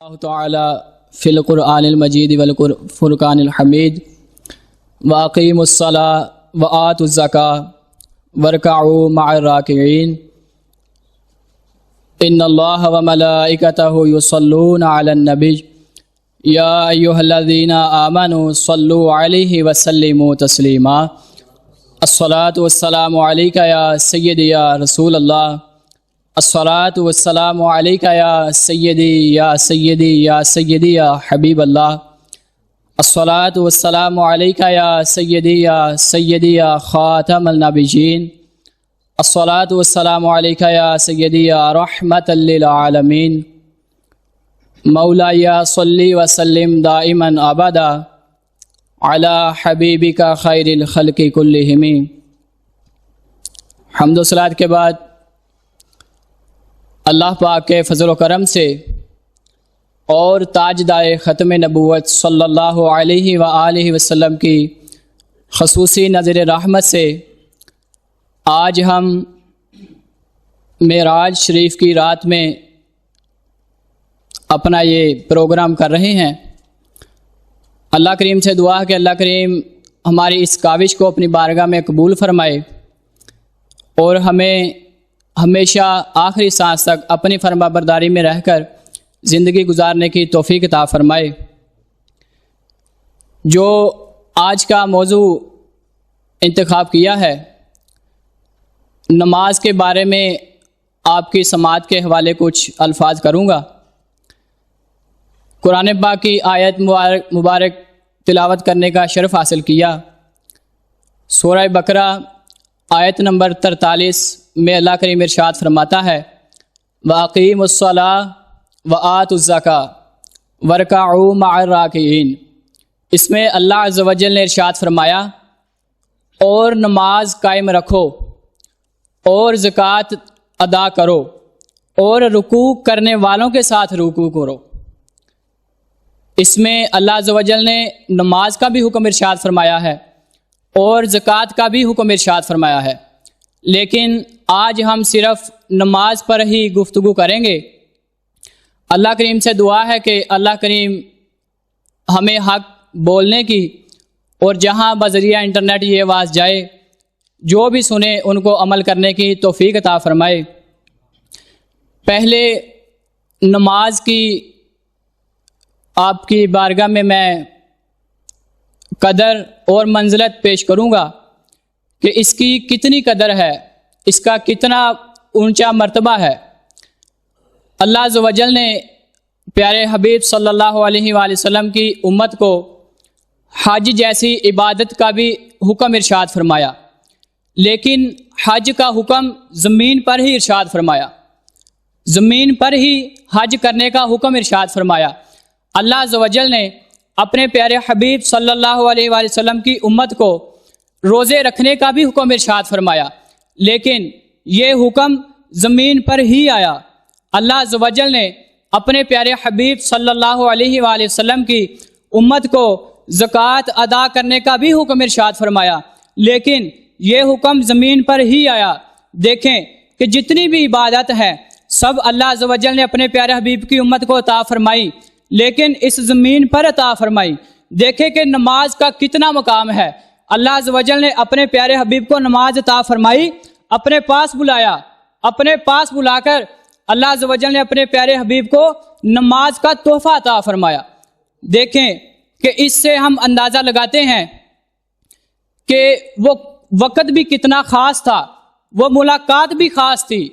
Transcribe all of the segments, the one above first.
اللہ تعالی فی القرآن المجید والفرقان الحمید واقیموا الصلاۃ وآتوا الزکاۃ وارکعوا مع الراکعین ان اللہ وملائکتہ یصلون علی النبی یا ایھا الذین آمنوا صلوا علیہ وسلموا تسلیما الصلاۃ والسلام علیک یا سیدی یا رسول اللہ الصلاۃ والسلام علیک یا سیدی یا سیدی یا سیدی یا حبیب اللہ الصلاۃ والسلام علیک یا سیدی یا سیدی یا خاتم النبیین الصلاۃ والسلام علیک یا سیدی یا رحمۃ للعالمین مولایا صلی وسلم دائما ابدا علی حبیبک خیر الخلق کلہم۔ حمد و صلوات کے بعد اللہ پاک کے فضل و کرم سے اور تاجدار ختم نبوت صلی اللہ علیہ وآلہ وسلم کی خصوصی نظر رحمت سے آج ہم معراج شریف کی رات میں اپنا یہ پروگرام کر رہے ہیں۔ اللہ کریم سے دعا ہے کہ اللہ کریم ہماری اس کاوش کو اپنی بارگاہ میں قبول فرمائے اور ہمیں ہمیشہ آخری سانس تک اپنی فرما برداری میں رہ کر زندگی گزارنے کی توفیق عطا فرمائے۔ جو آج کا موضوع انتخاب کیا ہے، نماز کے بارے میں آپ کی سماعت کے حوالے کچھ الفاظ کروں گا۔ قرآن پاک کی آیت مبارک تلاوت کرنے کا شرف حاصل کیا۔ سورہ بقرہ آیت نمبر 43 میں اللہ کریم ارشاد فرماتا ہے وَأَقِیمُوا الصَّلَاةَ وَآتُوا الزَّکَاةَ وَارْکَعُوا مَعَ الراکعین۔ اس میں اللہ عز و جل نے ارشاد فرمایا اور نماز قائم رکھو اور زکوٰۃ ادا کرو اور رکوع کرنے والوں کے ساتھ رکوع کرو۔ اس میں اللہ عز و جل نے نماز کا بھی حکم ارشاد فرمایا ہے اور زکوٰۃ کا بھی حکم ارشاد فرمایا ہے، لیکن آج ہم صرف نماز پر ہی گفتگو کریں گے۔ اللہ کریم سے دعا ہے کہ اللہ کریم ہمیں حق بولنے کی اور جہاں بذریعہ انٹرنیٹ یہ آواز جائے جو بھی سنے ان کو عمل کرنے کی توفیق عطا فرمائے۔ پہلے نماز کی آپ کی بارگاہ میں قدر اور منزلت پیش کروں گا کہ اس کی کتنی قدر ہے، اس کا کتنا اونچا مرتبہ ہے۔ اللہ عز و جل نے پیارے حبیب صلی اللہ علیہ وآلہ وسلم کی امت کو حج جیسی عبادت کا بھی حکم ارشاد فرمایا، لیکن حج کا حکم زمین پر ہی ارشاد فرمایا، زمین پر ہی حج کرنے کا حکم ارشاد فرمایا۔ اللہ عز و جل نے اپنے پیارے حبیب صلی اللہ علیہ وآلہ وسلم کی امت کو روزے رکھنے کا بھی حکم ارشاد فرمایا، لیکن یہ حکم زمین پر ہی آیا۔ اللہ عز و جل نے اپنے پیارے حبیب صلی اللہ علیہ وآلہ وسلم کی امت کو زکوٰۃ ادا کرنے کا بھی حکم ارشاد فرمایا، لیکن یہ حکم زمین پر ہی آیا۔ دیکھیں کہ جتنی بھی عبادت ہے سب اللہ عز و جل نے اپنے پیارے حبیب کی امت کو عطا فرمائی، لیکن اس زمین پر عطا فرمائی۔ دیکھیں کہ نماز کا کتنا مقام ہے۔ اللہ عز و جل نے اپنے پیارے حبیب کو نماز عطا فرمائی، اپنے پاس بلایا، اپنے پاس بلا کر اللہ عز و جل نے اپنے پیارے حبیب کو نماز کا تحفہ عطا فرمایا۔ دیکھیں کہ اس سے ہم اندازہ لگاتے ہیں کہ وہ وقت بھی کتنا خاص تھا، وہ ملاقات بھی خاص تھی،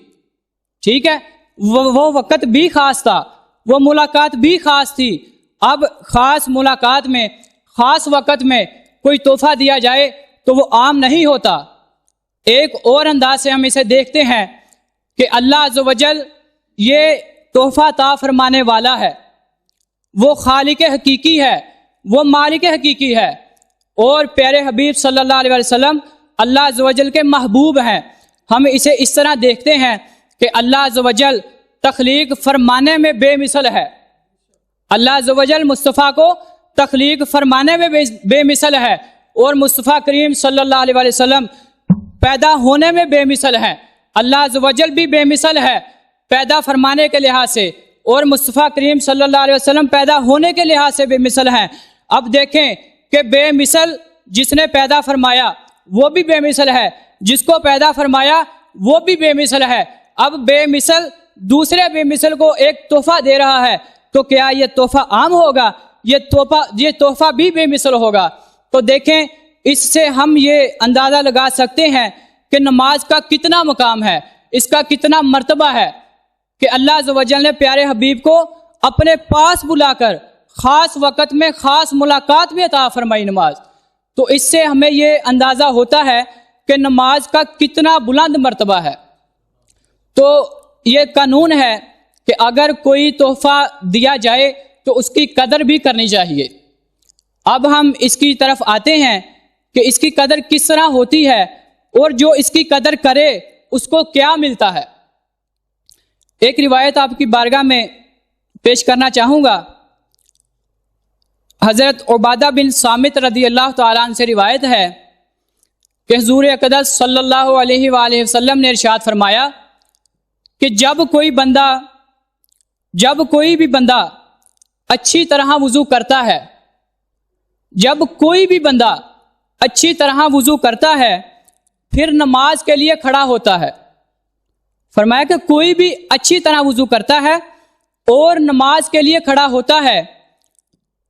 ٹھیک ہے، وہ وقت بھی خاص تھا، وہ ملاقات بھی خاص تھی۔ اب خاص ملاقات میں، خاص وقت میں کوئی تحفہ دیا جائے تو وہ عام نہیں ہوتا۔ ایک اور انداز سے ہم اسے دیکھتے ہیں کہ اللہ عز و جل یہ تحفہ عطا فرمانے والا ہے، وہ خالق حقیقی ہے، وہ مالک حقیقی ہے، اور پیارے حبیب صلی اللہ علیہ وسلم اللہ عز و جل کے محبوب ہیں۔ ہم اسے اس طرح دیکھتے ہیں کہ اللہ عز و جل تخلیق فرمانے میں بے مثل ہے۔ اللہ عز و جل مصطفیٰ کو تخلیق فرمانے میں بے مثل ہے، اور مصطفیٰ کریم صلی اللہ علیہ وسلم پیدا ہونے میں بے مثل ہے۔ اللہ عز و جل بھی بے مثل ہے پیدا فرمانے کے لحاظ سے، اور مصطفیٰ کریم صلی اللہ علیہ وسلم پیدا ہونے کے لحاظ سے بے مثل ہیں۔ اب دیکھیں کہ بے مثل جس نے پیدا فرمایا وہ بھی بے مثل ہے، جس کو پیدا فرمایا وہ بھی بے مثل ہے۔ اب بے مثل دوسرے بے مثل کو ایک تحفہ دے رہا ہے، تو کیا یہ تحفہ عام ہوگا؟ یہ تحفہ بھی بے مثل ہوگا۔ تو دیکھیں اس سے ہم یہ اندازہ لگا سکتے ہیں کہ نماز کا کتنا مقام ہے، اس کا کتنا مرتبہ ہے کہ اللہ عز و جل نے پیارے حبیب کو اپنے پاس بلا کر خاص وقت میں خاص ملاقات میں عطا فرمائی نماز۔ تو اس سے ہمیں یہ اندازہ ہوتا ہے کہ نماز کا کتنا بلند مرتبہ ہے۔ تو یہ قانون ہے کہ اگر کوئی تحفہ دیا جائے تو اس کی قدر بھی کرنی چاہیے۔ اب ہم اس کی طرف آتے ہیں کہ اس کی قدر کس طرح ہوتی ہے، اور جو اس کی قدر کرے اس کو کیا ملتا ہے۔ ایک روایت آپ کی بارگاہ میں پیش کرنا چاہوں گا۔ حضرت عبادہ بن صامت رضی اللہ تعالیٰ عنہ سے روایت ہے کہ حضور اقدس صلی اللہ علیہ وآلہ وسلم نے ارشاد فرمایا کہ جب کوئی بھی بندہ اچھی طرح وضو کرتا ہے، جب کوئی بھی بندہ اچھی طرح وضو کرتا ہے پھر نماز کے لیے کھڑا ہوتا ہے، فرمایا کہ کوئی بھی اچھی طرح وضو کرتا ہے اور نماز کے لیے کھڑا ہوتا ہے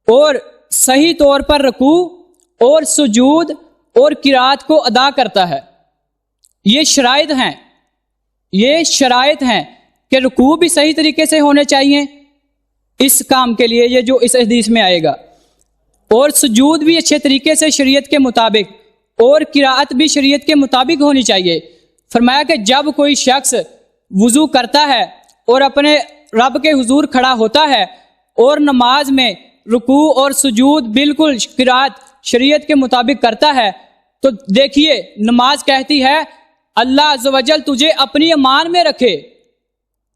اور صحیح طور پر رکوع اور سجود اور قرات کو ادا کرتا ہے۔ یہ شرائط ہیں کہ رکوع بھی صحیح طریقے سے ہونے چاہیے اس کام کے لیے، یہ جو اس حدیث میں آئے گا، اور سجود بھی اچھے طریقے سے شریعت کے مطابق اور قرات بھی شریعت کے مطابق ہونی چاہیے۔ فرمایا کہ جب کوئی شخص وضو کرتا ہے اور اپنے رب کے حضور کھڑا ہوتا ہے اور نماز میں رکوع اور سجود بالکل قرات شریعت کے مطابق کرتا ہے، تو دیکھیے نماز کہتی ہے اللہ عز و جل تجھے اپنی امان میں رکھے۔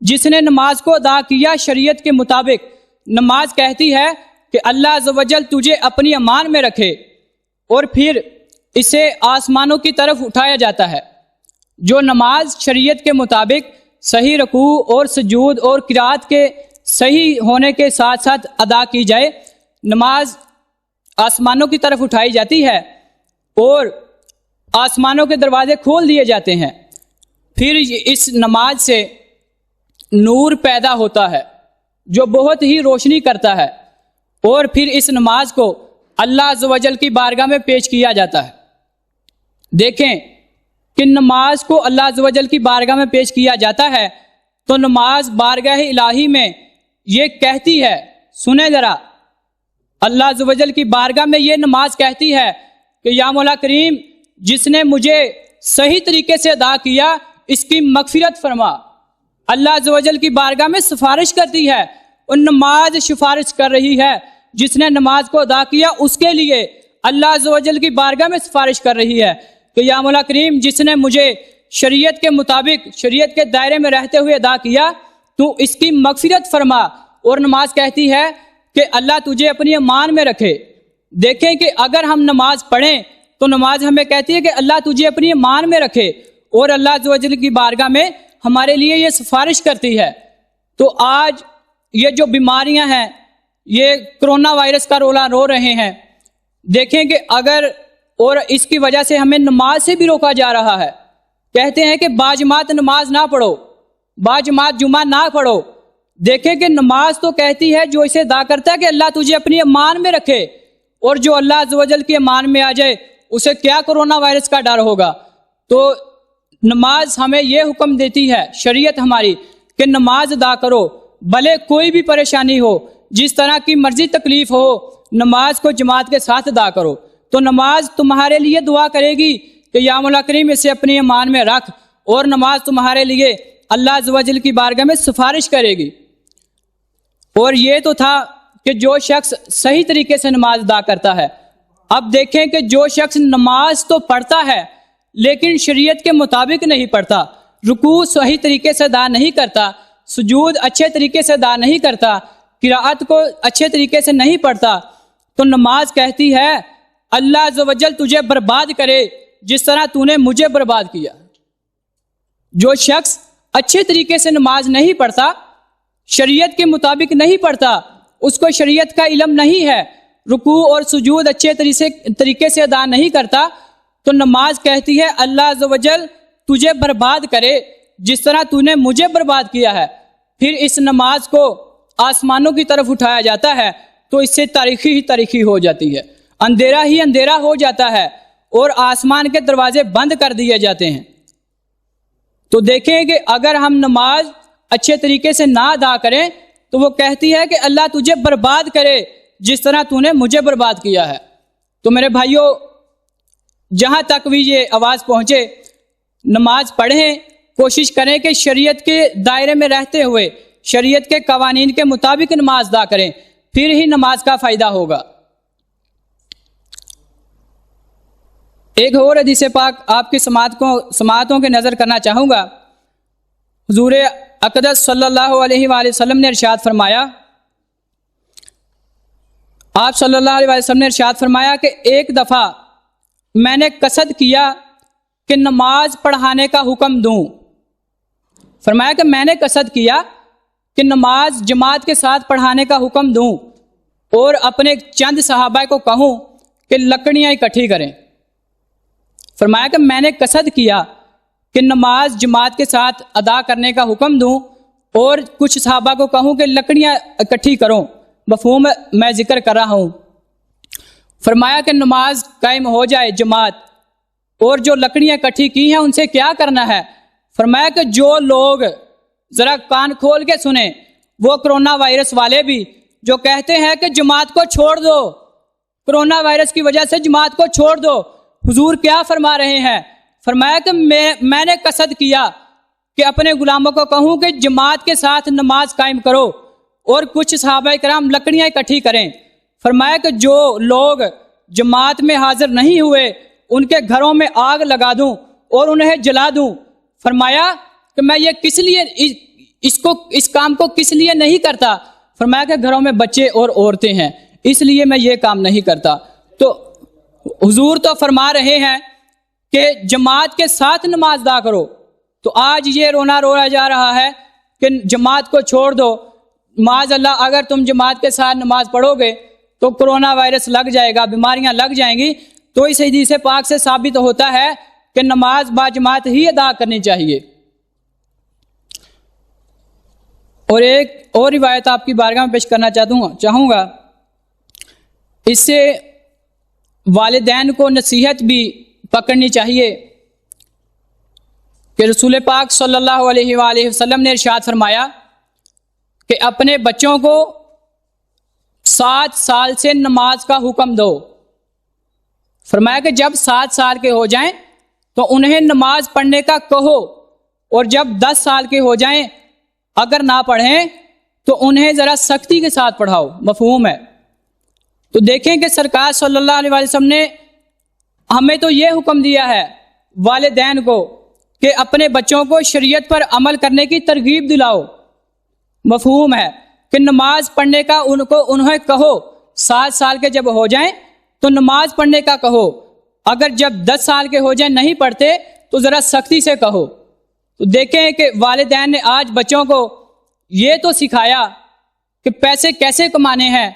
جس نے نماز کو ادا کیا شریعت کے مطابق، نماز کہتی ہے کہ اللہ عز و جل تجھے اپنی امان میں رکھے، اور پھر اسے آسمانوں کی طرف اٹھایا جاتا ہے۔ جو نماز شریعت کے مطابق صحیح رکوع اور سجود اور قرات کے صحیح ہونے کے ساتھ ساتھ ادا کی جائے، نماز آسمانوں کی طرف اٹھائی جاتی ہے اور آسمانوں کے دروازے کھول دیے جاتے ہیں۔ پھر اس نماز سے نور پیدا ہوتا ہے جو بہت ہی روشنی کرتا ہے، اور پھر اس نماز کو اللہ عز و جل کی بارگاہ میں پیش کیا جاتا ہے۔ دیکھیں کہ نماز کو اللہ عز و جل کی بارگاہ میں پیش کیا جاتا ہے تو نماز بارگاہ الہی میں یہ کہتی ہے، سنیں ذرا، اللہ عز و جل کی بارگاہ میں یہ نماز کہتی ہے کہ یا مولا کریم جس نے مجھے صحیح طریقے سے ادا کیا اس کی مغفرت فرما۔ اللہ عز و جل کی بارگاہ میں سفارش کرتی ہے، اور نماز سفارش کر رہی ہے، جس نے نماز کو ادا کیا اس کے لیے اللہ عز و جل کی بارگاہ میں سفارش کر رہی ہے کہ یا مولا کریم جس نے مجھے شریعت کے مطابق شریعت کے دائرے میں رہتے ہوئے ادا کیا تو اس کی مغفرت فرما۔ اور نماز کہتی ہے کہ اللہ تجھے اپنی امان میں رکھے۔ دیکھیں کہ اگر ہم نماز پڑھیں تو نماز ہمیں کہتی ہے کہ اللہ تجھے اپنی امان میں رکھے، اور اللہ عز و جل کی بارگاہ میں ہمارے لیے یہ سفارش کرتی ہے۔ تو آج یہ جو بیماریاں ہیں، یہ کرونا وائرس کا رولا رو رہے ہیں، دیکھیں کہ اگر اور اس کی وجہ سے ہمیں نماز سے بھی روکا جا رہا ہے۔ کہتے ہیں کہ باجماعت نماز نہ پڑھو، باجماعت جمعہ نہ پڑھو۔ دیکھیں کہ نماز تو کہتی ہے جو اسے ادا کرتا ہے کہ اللہ تجھے اپنی امان میں رکھے، اور جو اللہ عز و جل کی امان میں آ جائے اسے کیا کرونا وائرس کا ڈر ہوگا۔ تو نماز ہمیں یہ حکم دیتی ہے شریعت ہماری کہ نماز ادا کرو، بھلے کوئی بھی پریشانی ہو، جس طرح کی مرضی تکلیف ہو، نماز کو جماعت کے ساتھ ادا کرو۔ تو نماز تمہارے لیے دعا کرے گی کہ یا مولا کریم اسے اپنی امان میں رکھ، اور نماز تمہارے لیے اللہ عز و جل کی بارگاہ میں سفارش کرے گی۔ اور یہ تو تھا کہ جو شخص صحیح طریقے سے نماز ادا کرتا ہے۔ اب دیکھیں کہ جو شخص نماز تو پڑھتا ہے لیکن شریعت کے مطابق نہیں پڑھتا، رکوع صحیح طریقے سے ادا نہیں کرتا، سجود اچھے طریقے سے ادا نہیں کرتا، قرات کو اچھے طریقے سے نہیں پڑھتا، تو نماز کہتی ہے اللہ عز و جل تجھے برباد کرے جس طرح تو نے مجھے برباد کیا۔ جو شخص اچھے طریقے سے نماز نہیں پڑھتا شریعت کے مطابق نہیں پڑھتا، اس کو شریعت کا علم نہیں ہے، رکوع اور سجود اچھے طریقے سے ادا نہیں کرتا، تو نماز کہتی ہے اللہ عز و جل تجھے برباد کرے جس طرح تو نے مجھے برباد کیا ہے۔ پھر اس نماز کو آسمانوں کی طرف اٹھایا جاتا ہے تو اس سے تاریخی ہی تاریخی ہو جاتی ہے، اندھیرا ہی اندھیرا ہو جاتا ہے اور آسمان کے دروازے بند کر دیے جاتے ہیں۔ تو دیکھیں کہ اگر ہم نماز اچھے طریقے سے نہ ادا کریں تو وہ کہتی ہے کہ اللہ تجھے برباد کرے جس طرح تو نے مجھے برباد کیا ہے۔ تو میرے بھائیوں، جہاں تک بھی یہ آواز پہنچے، نماز پڑھیں، کوشش کریں کہ شریعت کے دائرے میں رہتے ہوئے شریعت کے قوانین کے مطابق نماز ادا کریں، پھر ہی نماز کا فائدہ ہوگا۔ ایک اور حدیث پاک آپ کی سماعتوں کے نظر کرنا چاہوں گا۔ حضور اقدس صلی اللہ علیہ وآلہ وسلم نے ارشاد فرمایا، آپ صلی اللہ علیہ وسلم نے ارشاد فرمایا کہ ایک دفعہ میں نے قصد کیا کہ نماز پڑھانے کا حکم دوں۔ فرمایا کہ میں نے قصد کیا کہ نماز جماعت کے ساتھ پڑھانے کا حکم دوں اور اپنے چند صحابہ کو کہوں کہ لکڑیاں اکٹھی کریں۔ فرمایا کہ میں نے قصد کیا کہ نماز جماعت کے ساتھ ادا کرنے کا حکم دوں اور کچھ صحابہ کو کہوں کہ لکڑیاں اکٹھی کرو، مفہوم میں ذکر کر رہا ہوں۔ فرمایا کہ نماز قائم ہو جائے جماعت، اور جو لکڑیاں اکٹھی کی ہیں ان سے کیا کرنا ہے؟ فرمایا کہ جو لوگ، ذرا کان کھول کے سنیں، وہ کرونا وائرس والے بھی جو کہتے ہیں کہ جماعت کو چھوڑ دو، کرونا وائرس کی وجہ سے جماعت کو چھوڑ دو، حضور کیا فرما رہے ہیں؟ فرمایا کہ میں نے قصد کیا کہ اپنے غلاموں کو کہوں کہ جماعت کے ساتھ نماز قائم کرو اور کچھ صحابہ کرام لکڑیاں اکٹھی کریں۔ فرمایا کہ جو لوگ جماعت میں حاضر نہیں ہوئے ان کے گھروں میں آگ لگا دوں اور انہیں جلا دوں۔ فرمایا کہ میں یہ کس لیے اس کام کو کس لیے نہیں کرتا؟ فرمایا کہ گھروں میں بچے اور عورتیں ہیں، اس لیے میں یہ کام نہیں کرتا۔ تو حضور تو فرما رہے ہیں کہ جماعت کے ساتھ نماز ادا کرو، تو آج یہ رونا رویا جا رہا ہے کہ جماعت کو چھوڑ دو۔ معاذ اللہ، اگر تم جماعت کے ساتھ نماز پڑھو گے تو کرونا وائرس لگ جائے گا، بیماریاں لگ جائیں گی۔ تو اس حدیث پاک سے ثابت ہوتا ہے کہ نماز با جماعت ہی ادا کرنی چاہیے۔ اور ایک اور روایت آپ کی بارگاہ میں پیش کرنا چاہوں گا، اس سے والدین کو نصیحت بھی پکڑنی چاہیے کہ رسول پاک صلی اللہ علیہ وآلہ وسلم نے ارشاد فرمایا کہ اپنے بچوں کو 7 سال سے نماز کا حکم دو۔ فرمایا کہ جب 7 سال کے ہو جائیں تو انہیں نماز پڑھنے کا کہو، اور جب 10 سال کے ہو جائیں اگر نہ پڑھیں تو انہیں ذرا سختی کے ساتھ پڑھاؤ، مفہوم ہے۔ تو دیکھیں کہ سرکار صلی اللہ علیہ وسلم نے ہمیں تو یہ حکم دیا ہے والدین کو کہ اپنے بچوں کو شریعت پر عمل کرنے کی ترغیب دلاؤ، مفہوم ہے، کہ نماز پڑھنے کا انہیں کہو۔ 7 سال کے جب ہو جائیں تو نماز پڑھنے کا کہو، اگر جب 10 سال کے ہو جائیں نہیں پڑھتے تو ذرا سختی سے کہو۔ تو دیکھیں کہ والدین نے آج بچوں کو یہ تو سکھایا کہ پیسے کیسے کمانے ہیں،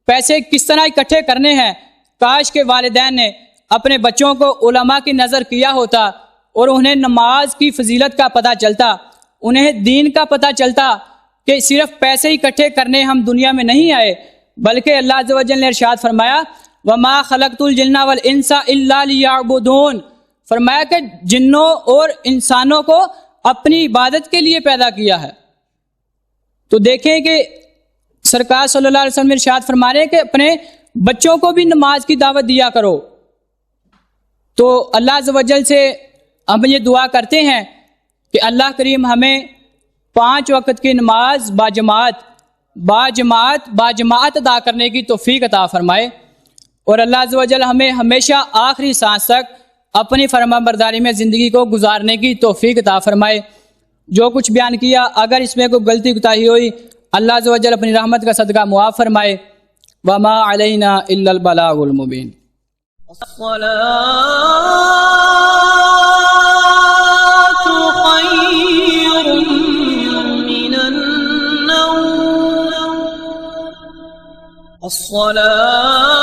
پیسے کس طرح اکٹھے کرنے ہیں۔ کاش کہ والدین نے اپنے بچوں کو علماء کی نظر کیا ہوتا اور انہیں نماز کی فضیلت کا پتہ چلتا، انہیں دین کا پتہ چلتا کہ صرف پیسے اکٹھے کرنے ہم دنیا میں نہیں آئے، بلکہ اللہ عز و جل نے ارشاد فرمایا وَمَا خَلَقْتُ الْجِنَّ وَالْإِنسَ إِلَّا لِيَعْبُدُونَ۔ فرمایا کہ جنوں اور انسانوں کو اپنی عبادت کے لیے پیدا کیا ہے۔ تو دیکھیں کہ سرکار صلی اللہ علیہ وسلم ارشاد فرما رہے ہیں کہ اپنے بچوں کو بھی نماز کی دعوت دیا کرو۔ تو اللہ عز و جل سے ہم یہ دعا کرتے ہیں کہ اللہ کریم ہمیں 5 وقت کی نماز باجماعت ادا کرنے کی توفیق عطا فرمائے، اور اللہ عز و جل ہمیں ہمیشہ آخری سانس تک اپنی فرما برداری میں زندگی کو گزارنے کی توفیق عطا فرمائے۔ جو کچھ بیان کیا اگر اس میں کوئی غلطی کوتاہی ہوئی، اللہ عز و جل اپنی رحمت کا صدقہ معاف فرمائے۔ وما علینا الا البلاغ المبین۔ خير من النوم الصلاة